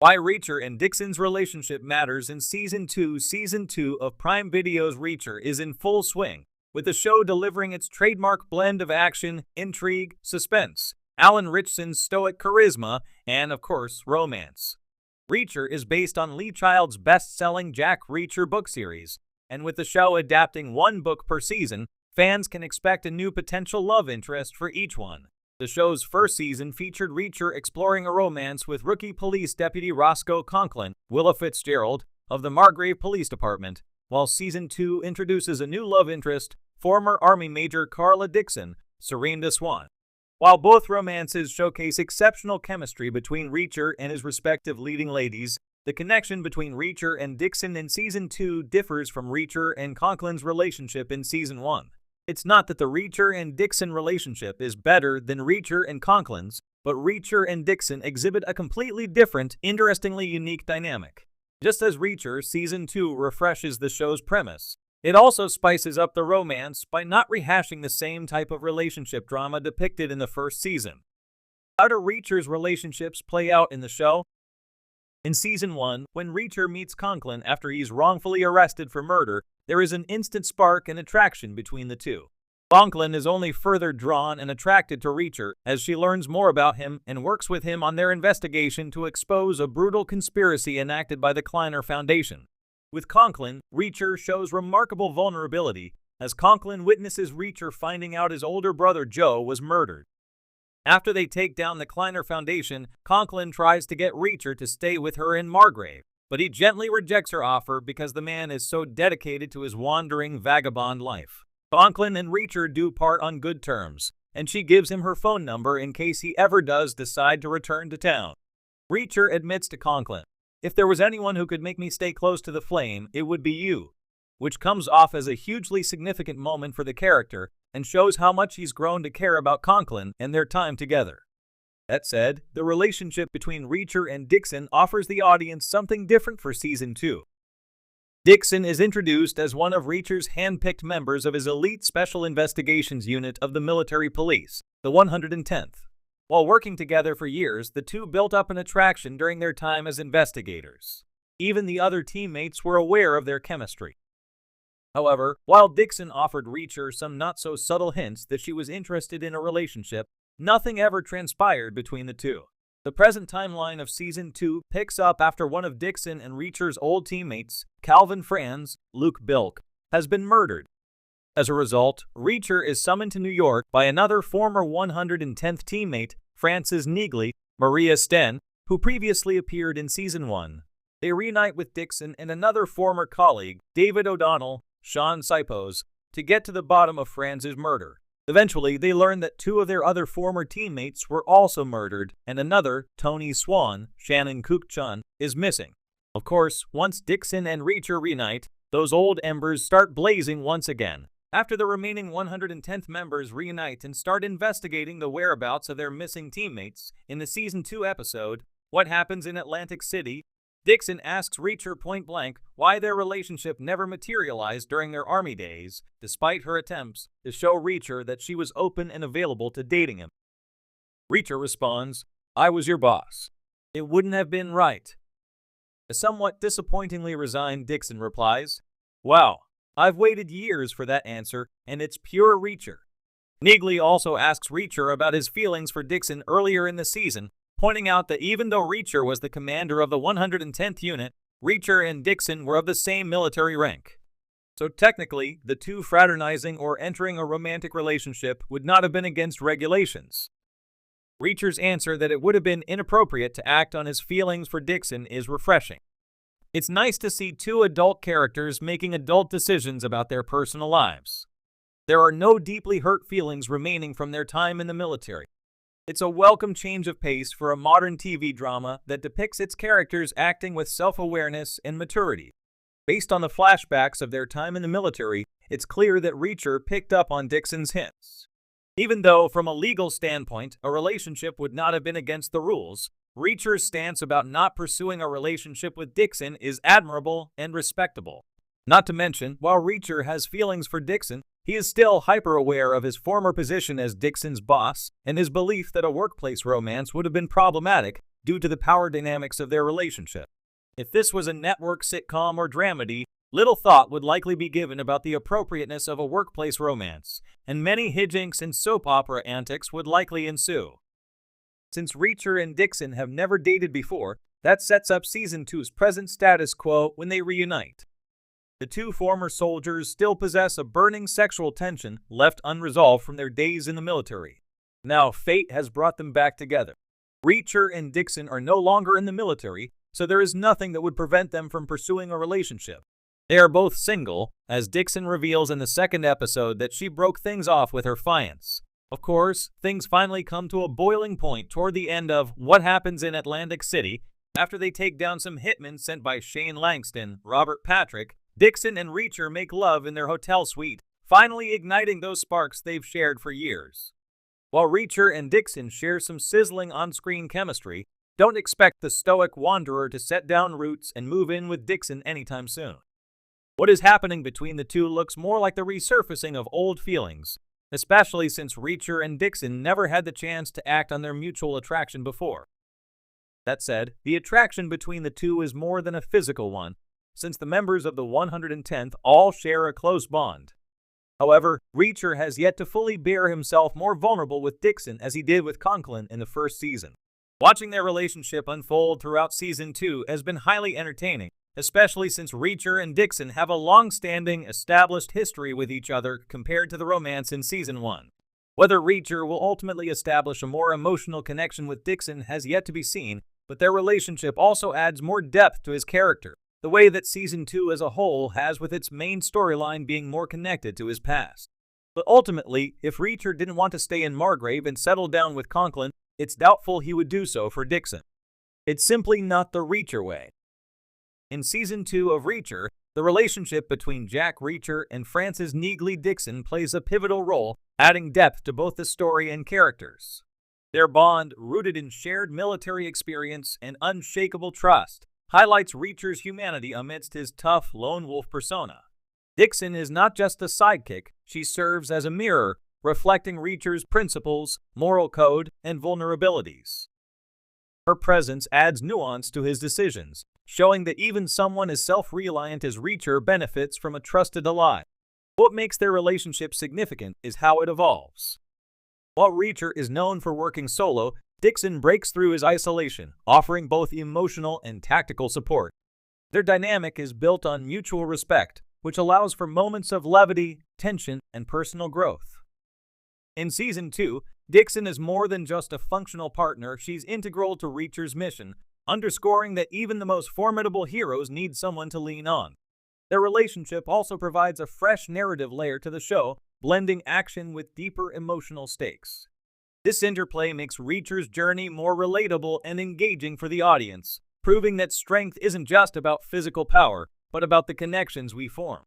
Why Reacher and Dixon's relationship matters in Season 2. Season 2 of Prime Video's Reacher is in full swing, with the show delivering its trademark blend of action, intrigue, suspense, Alan Ritchson's stoic charisma, and, of course, romance. Reacher is based on Lee Child's best-selling Jack Reacher book series, and with the show adapting one book per season, fans can expect a new potential love interest for each one. The show's first season featured Reacher exploring a romance with rookie police deputy Roscoe Conklin, Willa Fitzgerald, of the Margrave Police Department, while Season 2 introduces a new love interest, former Army Major Carla Dixon, Serena Swan. While both romances showcase exceptional chemistry between Reacher and his respective leading ladies, the connection between Reacher and Dixon in Season 2 differs from Reacher and Conklin's relationship in Season 1. It's not that the Reacher and Dixon relationship is better than Reacher and Conklin's, but Reacher and Dixon exhibit a completely different, interestingly unique dynamic. Just as Reacher Season 2 refreshes the show's premise, it also spices up the romance by not rehashing the same type of relationship drama depicted in the first season. How do Reacher's relationships play out in the show? In Season 1, when Reacher meets Conklin after he's wrongfully arrested for murder, there is an instant spark and attraction between the two. Conklin is only further drawn and attracted to Reacher as she learns more about him and works with him on their investigation to expose a brutal conspiracy enacted by the Kleiner Foundation. With Conklin, Reacher shows remarkable vulnerability as Conklin witnesses Reacher finding out his older brother Joe was murdered. After they take down the Kleiner Foundation, Conklin tries to get Reacher to stay with her in Margrave, but he gently rejects her offer because the man is so dedicated to his wandering vagabond life. Conklin and Reacher do part on good terms, and she gives him her phone number in case he ever does decide to return to town. Reacher admits to Conklin, "If there was anyone who could make me stay close to the flame, it would be you," which comes off as a hugely significant moment for the character and shows how much he's grown to care about Conklin and their time together. That said, the relationship between Reacher and Dixon offers the audience something different for Season 2. Dixon is introduced as one of Reacher's hand-picked members of his elite Special Investigations Unit of the military police, the 110th. While working together for years, the two built up an attraction during their time as investigators. Even the other teammates were aware of their chemistry. However, while Dixon offered Reacher some not-so-subtle hints that she was interested in a relationship, nothing ever transpired between the two. The present timeline of Season 2 picks up after one of Dixon and Reacher's old teammates, Calvin Franz, Luke Bilk, has been murdered. As a result, Reacher is summoned to New York by another former 110th teammate, Frances Neagley, Maria Sten, who previously appeared in Season 1. They reunite with Dixon and another former colleague, David O'Donnell, Sean Sipos, to get to the bottom of Franz's murder. Eventually, they learn that two of their other former teammates were also murdered, and another, Tony Swan, Shannon Cook-chun, is missing. Of course, once Dixon and Reacher reunite, those old embers start blazing once again. After the remaining 110th members reunite and start investigating the whereabouts of their missing teammates, in the Season 2 episode, What Happens in Atlantic City, Dixon asks Reacher point-blank why their relationship never materialized during their Army days, despite her attempts to show Reacher that she was open and available to dating him. Reacher responds, "I was your boss. It wouldn't have been right." A somewhat disappointingly resigned Dixon replies, "Wow, I've waited years for that answer, and it's pure Reacher." Neagley also asks Reacher about his feelings for Dixon earlier in the season, pointing out that even though Reacher was the commander of the 110th unit, Reacher and Dixon were of the same military rank. So technically, the two fraternizing or entering a romantic relationship would not have been against regulations. Reacher's answer that it would have been inappropriate to act on his feelings for Dixon is refreshing. It's nice to see two adult characters making adult decisions about their personal lives. There are no deeply hurt feelings remaining from their time in the military. It's a welcome change of pace for a modern TV drama that depicts its characters acting with self-awareness and maturity. Based on the flashbacks of their time in the military, it's clear that Reacher picked up on Dixon's hints. Even though, from a legal standpoint, a relationship would not have been against the rules, Reacher's stance about not pursuing a relationship with Dixon is admirable and respectable. Not to mention, while Reacher has feelings for Dixon, he is still hyper-aware of his former position as Dixon's boss and his belief that a workplace romance would have been problematic due to the power dynamics of their relationship. If this was a network sitcom or dramedy, little thought would likely be given about the appropriateness of a workplace romance, and many hijinks and soap opera antics would likely ensue. Since Reacher and Dixon have never dated before, that sets up Season 2's present status quo when they reunite. The two former soldiers still possess a burning sexual tension left unresolved from their days in the military. Now fate has brought them back together. Reacher and Dixon are no longer in the military, so there is nothing that would prevent them from pursuing a relationship. They are both single, as Dixon reveals in the second episode that she broke things off with her fiancé. Of course, things finally come to a boiling point toward the end of What Happens in Atlantic City. After they take down some hitmen sent by Shane Langston, Robert Patrick, Dixon and Reacher make love in their hotel suite, finally igniting those sparks they've shared for years. While Reacher and Dixon share some sizzling on-screen chemistry, don't expect the stoic wanderer to set down roots and move in with Dixon anytime soon. What is happening between the two looks more like the resurfacing of old feelings, especially since Reacher and Dixon never had the chance to act on their mutual attraction before. That said, the attraction between the two is more than a physical one, since the members of the 110th all share a close bond. However, Reacher has yet to fully bear himself more vulnerable with Dixon as he did with Conklin in the first season. Watching their relationship unfold throughout Season 2 has been highly entertaining, especially since Reacher and Dixon have a long-standing, established history with each other compared to the romance in Season 1. Whether Reacher will ultimately establish a more emotional connection with Dixon has yet to be seen, but their relationship also adds more depth to his character, the way that Season 2 as a whole has, with its main storyline being more connected to his past. But ultimately, if Reacher didn't want to stay in Margrave and settle down with Conklin, it's doubtful he would do so for Dixon. It's simply not the Reacher way. In Season 2 of Reacher, the relationship between Jack Reacher and Frances Neagley Dixon plays a pivotal role, adding depth to both the story and characters. Their bond, rooted in shared military experience and unshakable trust, highlights Reacher's humanity amidst his tough, lone wolf persona. Dixon is not just a sidekick, she serves as a mirror, reflecting Reacher's principles, moral code, and vulnerabilities. Her presence adds nuance to his decisions, showing that even someone as self-reliant as Reacher benefits from a trusted ally. What makes their relationship significant is how it evolves. While Reacher is known for working solo, Dixon breaks through his isolation, offering both emotional and tactical support. Their dynamic is built on mutual respect, which allows for moments of levity, tension, and personal growth. In Season 2, Dixon is more than just a functional partner, she's integral to Reacher's mission, underscoring that even the most formidable heroes need someone to lean on. Their relationship also provides a fresh narrative layer to the show, blending action with deeper emotional stakes. This interplay makes Reacher's journey more relatable and engaging for the audience, proving that strength isn't just about physical power, but about the connections we form.